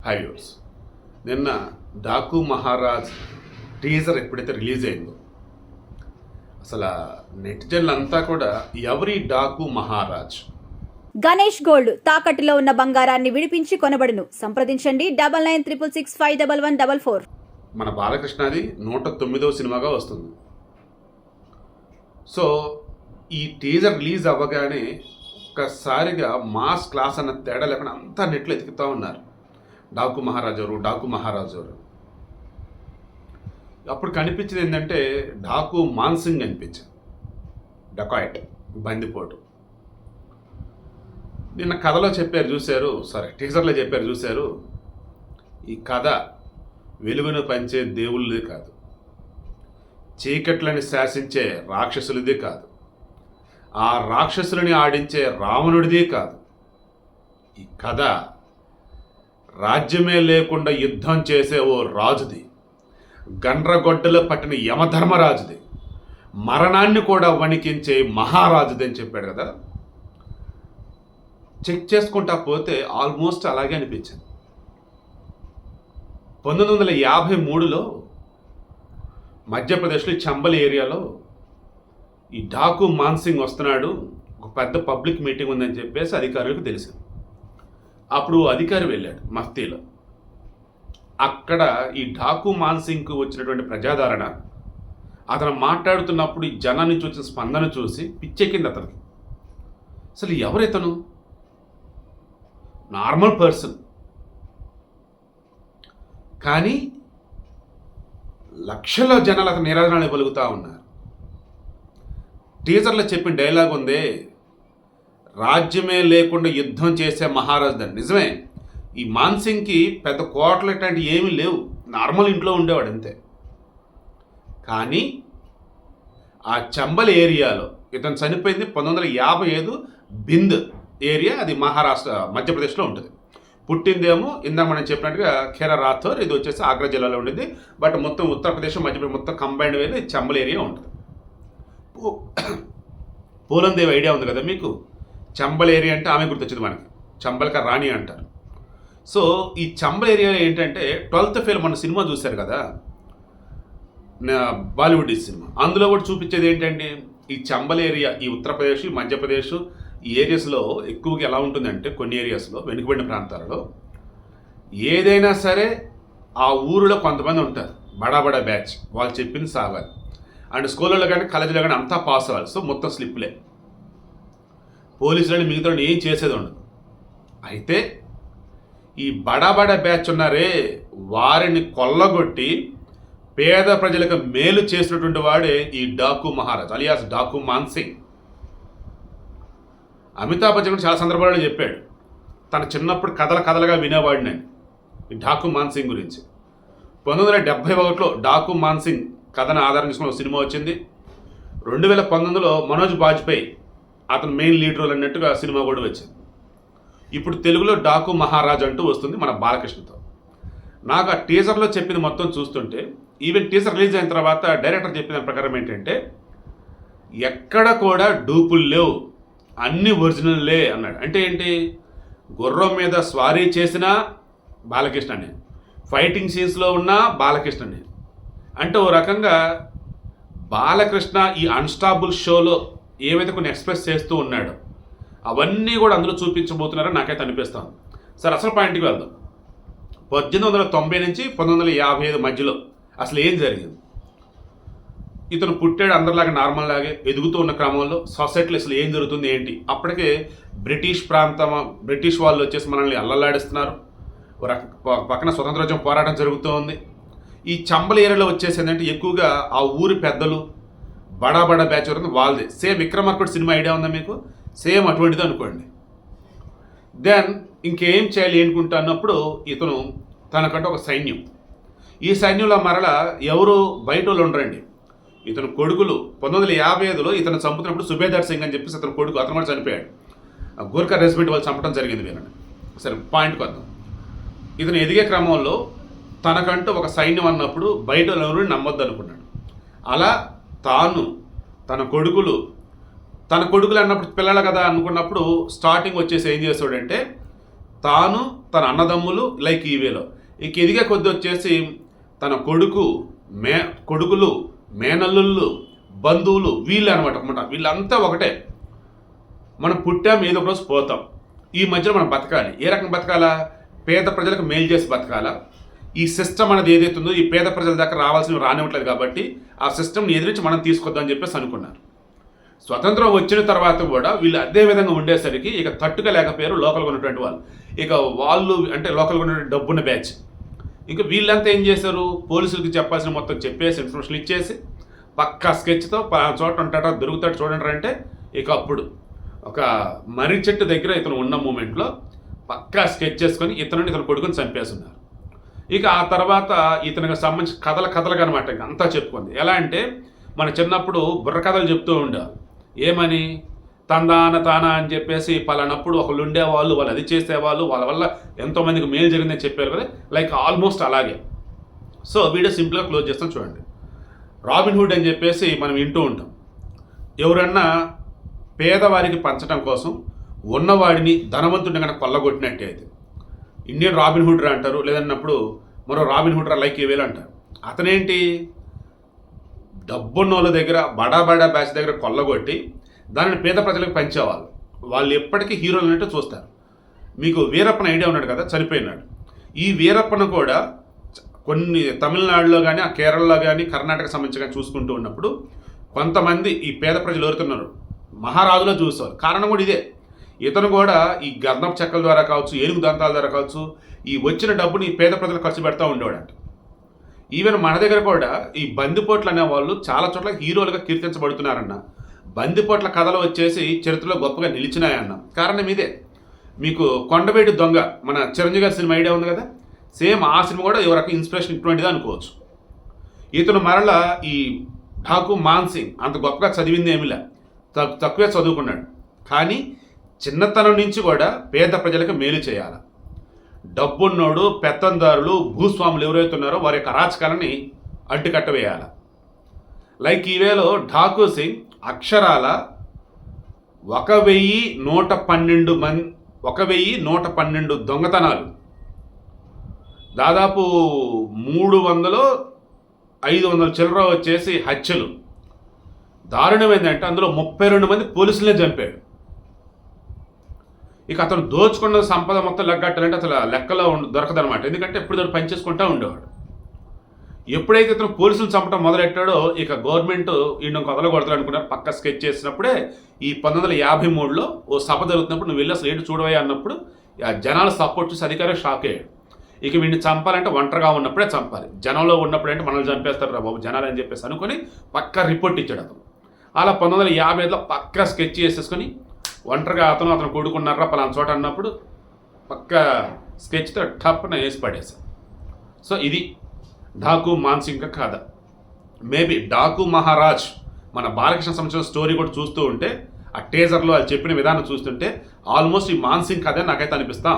హైవ్యూర్స్. నిన్న డాకు మహారాజ్ టీజర్ ఎప్పుడైతే రిలీజ్ అయిందో అసలు నెటిజన్లు అంతా కూడా ఎవరి డాకు మహారాజ్. గణేష్ గోల్డ్ తాకట్టులో ఉన్న బంగారాన్ని విడిపించి కొనబడును. సంప్రదించండి 9966651144. మన బాలకృష్ణది 109వ సినిమాగా వస్తుంది. సో ఈ టీజర్ రిలీజ్ అవ్వగానే ఒక్కసారిగా మాస్ క్లాస్ అన్న తేడా లేకుండా అంతా నెట్లో ఎతుకుతూ ఉన్నారు. డాకు మహారాజ్ ఎవరు, డాకు మహారాజ్ ఎవరు. అప్పుడు కనిపించింది ఏంటంటే డాకు మాన్సింగ్ అనిపించింది. డకాయిట్, బందిపోటు. నిన్న కథలో చెప్పారు చూశారు, టీజర్లో చెప్పారు చూశారు, ఈ కథ వెలుగును పంచే దేవుళ్ళది కాదు, చీకట్లని శాసించే రాక్షసులది కాదు, ఆ రాక్షసులని ఆడించే రావణుడిది కాదు. ఈ కథ రాజ్యమే లేకుండా యుద్ధం చేసే ఓ రాజుది, గండ్రగొడ్డలో పట్టిన యమధర్మరాజుది, మరణాన్ని కూడా వణికించే మహారాజుది అని చెప్పాడు కదా. చెక్ చేసుకుంటా పోతే ఆల్మోస్ట్ అలాగే అనిపించింది. 1953లో మధ్యప్రదేశ్లో చంబల్ ఏరియాలో ఈ డాకు మాన్సింగ్ వస్తున్నాడు, ఒక పెద్ద పబ్లిక్ మీటింగ్ ఉందని చెప్పేసి అధికారులకు తెలిసింది. అప్పుడు అధికారి వెళ్ళాడు మఫ్తీలో. అక్కడ ఈ డాకు మాన్సింగ్కు వచ్చినటువంటి ప్రజాదరణ, అతను మాట్లాడుతున్నప్పుడు ఈ జనం నుంచి వచ్చిన స్పందన చూసి పిచ్చెక్కింది అతనికి. అసలు ఎవరితను? నార్మల్ పర్సన్, కానీ లక్షల జనాలు అతను నిరాదరణ పలుకుతూ ఉన్నారు. టీజర్లో చెప్పిన డైలాగ్ ఉంది, రాజ్యమే లేకుండా యుద్ధం చేసే మహారాజు. దాన్ని నిజమే. ఈ మాన్సింగ్కి పెద్ద కోటలు ఇట్లాంటివి ఏమీ లేవు, నార్మల్ ఇంట్లో ఉండేవాడు అంతే. కానీ ఆ చంబల్ ఏరియాలో ఇతను చనిపోయింది 1955 బింద్ ఏరియా, అది మహారాష్ట్ర మధ్యప్రదేశ్లో ఉంటుంది. పుట్టిందేమో ఇందాక మనం చెప్పినట్టుగా ఖేరా రాథోర్, ఇది వచ్చేసి ఆగ్రా జిల్లాలో ఉండింది. బట్ మొత్తం ఉత్తరప్రదేశ్ మధ్యప్రదేశ్ మొత్తం కంబైన్డ్ వేలు చంబల్ ఏరియా ఉంటుంది. పూలందేవి ఐడియా ఉంది కదా మీకు. చంబల్ ఏరియా అంటే ఆమె గుర్తొచ్చింది మనకి, చంబల్క రాణి అంటారు. సో ఈ చంబల్ ఏరియాలో ఏంటంటే 12th ఫెయిల్ మన సినిమా చూశారు కదా, బాలీవుడ్ సినిమా, అందులో కూడా చూపించేది ఏంటంటే ఈ చంబల్ ఏరియా, ఈ ఉత్తరప్రదేశ్ మధ్యప్రదేశ్ ఈ ఏరియాస్లో ఎక్కువగా ఎలా ఉంటుందంటే, కొన్ని ఏరియాస్లో వెనుకబడిన ప్రాంతాలలో ఏదైనా సరే ఆ ఊరిలో కొంతమంది ఉంటారు, బడా బ్యాచ్, వాళ్ళు చెప్పింది సాగాలి. అండ్ స్కూళ్ళలో కానీ కాలేజీలో కానీ అంతా పాస్ అవ్వాలి. సో మొత్తం స్లిప్లే, పోలీసులని మిగతా ఏం చేసేది ఉండదు. అయితే ఈ బడా బ్యాచ్ ఉన్నారే, వారిని కొల్లగొట్టి పేద ప్రజలకు మేలు చేసినటువంటి వాడే ఈ డాకు మహారాజ్ అలియాస్ డాకు మాన్సింగ్. అమితాబ్ బచ్చన్ కూడా చాలా సందర్భాల్లో చెప్పాడు, తన చిన్నప్పుడు కథలుగా వినేవాడిని ఈ డాకు మాన్సింగ్ గురించి. 1971లో డాకు మాన్సింగ్ కథను ఆధారం చేసుకుని ఒక సినిమా వచ్చింది. 2019లో మనోజ్ బాజ్పేయి అతను మెయిన్ లీడ్ రోల్ అన్నట్టుగా సినిమా కూడా వచ్చింది. ఇప్పుడు తెలుగులో డాకు మహారాజ్ అంటూ వస్తుంది మన బాలకృష్ణతో. నాకు ఆ టీజర్లో చెప్పింది మొత్తం చూస్తుంటే, ఈవెన్ టీజర్ రిలీజ్ అయిన తర్వాత డైరెక్టర్ చెప్పిన ప్రకారం ఏంటంటే ఎక్కడ కూడా డూపులు లేవు, అన్ని ఒరిజినల్లే అన్నాడు. అంటే ఏంటి, గుర్రం మీద స్వారీ చేసినా బాలకృష్ణనే, ఫైటింగ్ సీన్స్లో ఉన్న బాలకృష్ణనే. అంటే ఓ రకంగా బాలకృష్ణ ఈ అన్స్టాపుల్ షోలో ఏవైతే కొన్ని ఎక్స్ప్రెస్ చేస్తూ ఉన్నాడో అవన్నీ కూడా అందులో చూపించబోతున్నారని నాకైతే అనిపిస్తాను. సరే, అసలు పాయింట్కి వెళ్దాం. 1890 నుంచి 1955 మధ్యలో అసలు ఏం జరిగింది? ఇతను పుట్టాడు అందరిలాగా నార్మల్ లాగే, ఎదుగుతూ ఉన్న క్రమంలో సొసైటీలో అసలు ఏం జరుగుతుంది ఏంటి? అప్పటికే బ్రిటిష్ వాళ్ళు వచ్చేసి మనల్ని అల్లలాడిస్తున్నారు, పక్కన స్వతంత్రోద్యమ పోరాటం జరుగుతూ ఉంది. ఈ చంబల్ ఏరియాలో వచ్చేసి ఏంటంటే ఎక్కువగా ఆ ఊరి పెద్దలు బడా బ్యాచ్ ఎవరైతే వాళ్ళదే. సేమ్ విక్రమార్కుడు సినిమా ఐడియా ఉందా మీకు? సేమ్ అటువంటిది అనుకోండి. దెన్ ఇంకేం చేయాలి అనుకుంటా అన్నప్పుడు ఇతను తనకంటే ఒక సైన్యం, ఈ సైన్యంలో మరలా ఎవరు బయట వాళ్ళు ఉండరండి. ఇతను కొడుకులు 1955లో ఇతను చంపుతున్నప్పుడు సుబేదార్ సింగ్ అని చెప్పేసి అతను కొడుకు, అతను కూడా చనిపోయాడు. గోర్ఖా రెజిమెంట్ వాళ్ళు చంపడం జరిగింది వీళ్ళని. సరే, పాయింట్కి వద్దాం. ఇతను ఎదిగే క్రమంలో తనకంటూ ఒక సైన్యం అన్నప్పుడు బయట ఎవరు నమ్మొద్దు అనుకున్నాడు. అలా తన కొడుకులు అన్నప్పుడు పిల్లలు కదా అనుకున్నప్పుడు స్టార్టింగ్ వచ్చేసి ఏం చేస్తాడంటే తాను తన అన్నదమ్ములు లైక్ ఈవేలో ఇక ఎదిగే కొద్ది వచ్చేసి తన కొడుకులు మేనల్లుళ్ళు బంధువులు వీళ్ళు అనమాట వీళ్ళంతా ఒకటే. మనం పుట్టాం ఏదో ఒక రోజు పోతాం, ఈ మధ్యలో మనం బతకాలి. ఏ రకంగా బతకాలా? పేద ప్రజలకు మేలు చేసి బతకాలా. ఈ సిస్టమ్ అనేది ఏదైతే ఉందో ఈ పేద ప్రజల దాకా రావాల్సినవి రానివ్వట్లేదు కాబట్టి ఆ సిస్టమ్ని ఎదిరించి మనం తీసుకొద్దామని చెప్పేసి అనుకున్నారు. స్వతంత్రం వచ్చిన తర్వాత కూడా వీళ్ళు అదే విధంగా ఉండేసరికి ఇక తట్టుకోలేకపోయారు లోకల్గా ఉన్నటువంటి వాళ్ళు. ఇక వాళ్ళు అంటే లోకల్గా ఉన్నటువంటి డబ్బున్న బ్యాచ్. ఇంకా వీళ్ళంతా ఏం చేశారు? పోలీసులకి చెప్పాల్సిన మొత్తం చెప్పేసి ఇన్ఫర్మేషన్ ఇచ్చేసి పక్కా స్కెచ్తో చోట ఉంటాడో దొరుకుతాడు చూడండి అంటే ఇక అప్పుడు ఒక మర్రి చెట్టు దగ్గర ఇతను ఉన్న మూమెంట్లో పక్కా స్కెచ్ చేసుకొని ఇతను కొడుకుని చంపేస్తున్నారు. ఇక ఆ తర్వాత ఇతనికి సంబంధించి కథలుగా అనమాట అంతా చెప్పుకుంది. ఎలా అంటే మన చిన్నప్పుడు బుర్ర కథలు చెప్తూ ఉండేవాళ్ళు. ఏమని? తానా అని చెప్పేసి పలానప్పుడు ఒకళ్ళు ఉండేవాళ్ళు, వాళ్ళు అది చేసేవాళ్ళు, వాళ్ళ వల్ల ఎంతోమందికి మేలు జరిగిందని చెప్పారు కదా, లైక్ ఆల్మోస్ట్ అలాగే. సో వీడియో సింపుల్గా క్లోజ్ చేస్తాం చూడండి. రాబిన్ హుడ్ అని చెప్పేసి మనం వింటూ ఉంటాం. ఎవరన్నా పేదవారికి పంచడం కోసం ఉన్నవాడిని ధనవంతుడిని కనుక కొల్లగొట్టినట్టే అయితే ఇండియన్ రాబిన్ హుడ్ రా అంటారు, లేదన్నప్పుడు మరో రాబిన్ హుడ్ రా లైక్ ఏవేలు అంటారు. అతనేంటి డబ్బున్న వాళ్ళ దగ్గర బడా బ్యాచ్ దగ్గర కొల్లగొట్టి దానిని పేద ప్రజలకు పంచేవాళ్ళు. వాళ్ళు ఎప్పటికీ హీరోలు అన్నట్టు చూస్తారు. మీకు వీరప్పన ఐడియా ఉన్నాడు కదా, చనిపోయినాడు. ఈ వీరప్పన కూడా కొన్ని తమిళనాడులో కానీ ఆ కేరళలో కానీ కర్ణాటక సంబంధించి కానీ చూసుకుంటూ ఉన్నప్పుడు కొంతమంది ఈ పేద ప్రజలు ఎవరుతున్నారు మహారాజులో చూసేవారు. కారణం కూడా ఇదే. ఇతను కూడా ఈ గంధపు చెక్కల ద్వారా కావచ్చు, ఏనుగు దంతాల ద్వారా కావచ్చు, ఈ వచ్చిన డబ్బుని పేద ప్రజలు ఖర్చు పెడతా ఉండేవాడంట. ఈవెన్ మన దగ్గర కూడా ఈ బందిపోట్లు అనేవాళ్ళు చాలా చోట్ల హీరోలుగా కీర్తించబడుతున్నారన్న. బందిపోట్ల కథలు వచ్చేసి చరిత్రలో గొప్పగా నిలిచినాయన్న. కారణం ఇదే. మీకు కొండవేటి దొంగ మన చిరంజీవి గారి సినిమా ఐడియా ఉంది కదా, సేమ్ ఆ సినిమా కూడా ఎవరికి ఇన్స్పిరేషన్ ఇటువంటిది అనుకోవచ్చు. ఇతను మరలా ఈ ఠాకు మాన్సింగ్ అంత గొప్పగా చదివింది ఏమిలే, తక్కువే చదువుకున్నాడు. కానీ చిన్నతనం నుంచి కూడా పేద ప్రజలకు మేలు చేయాలి. డబ్బున్నోడు పెత్తందారులు భూస్వాములు ఎవరైతే ఉన్నారో వారి యొక్క అరాచకాలని అడ్డుకట్టవేయాలి. లైక్ ఈవేలో ఠాకూ సింగ్ అక్షరాల 1112 దొంగతనాలు, దాదాపు 300-500 చిల్లర వచ్చేసి హత్యలు. దారుణం ఏంటంటే అందులో 32 మంది పోలీసులనే చంపాడు. ఇక అతను దోచుకున్న సంపద మొత్తం లెక్కట్టాలంటే అసలు లెక్కలో దొరకదనమాట. ఎందుకంటే ఎప్పుడు పనిచేసుకుంటూ ఉండేవాడు. ఎప్పుడైతే ఇతను పోలీసులు చంపడం మొదలెట్టాడో ఇక గవర్నమెంట్ ఈయన వదలగొడతారనుకున్నారు. పక్క స్కెచ్ చేసినప్పుడే ఈ 1953లో ఓ సభ జరుగుతున్నప్పుడు నువ్వు వెళ్ళి అసలు ఏంటి చూడవయ్యా అన్నప్పుడు జనాలు సపోర్ట్ చేసి అధికారం షాక్ అయ్యాడు. ఇక వీడిని చంపాలంటే ఒంటరిగా ఉన్నప్పుడే చంపాలి, జనంలో ఉన్నప్పుడు అంటే మనల్ని చంపేస్తారు రా బాబు జనాలు అని చెప్పేసి అనుకుని పక్క రిపోర్ట్ ఇచ్చాడు అతను. అలా 1955లో పక్క స్కెచ్ చేసేసుకొని ఒంటరిగా అతను కొడుకున్నారా పలానా చోట అన్నప్పుడు పక్క స్కెచ్తో టప్న వేసి పడేశాను. సో ఇది ఠాకు మాన్సింగ్ కథ. మేబీ డాకు మహారాజ్ మన బాలకృష్ణ సంబంధించిన స్టోరీ కూడా చూస్తూ ఉంటే ఆ టేజర్లో అది చెప్పిన విధానం చూస్తుంటే ఆల్మోస్ట్ ఈ మాన్సింగ్ కథే నాకైతే అనిపిస్తాం.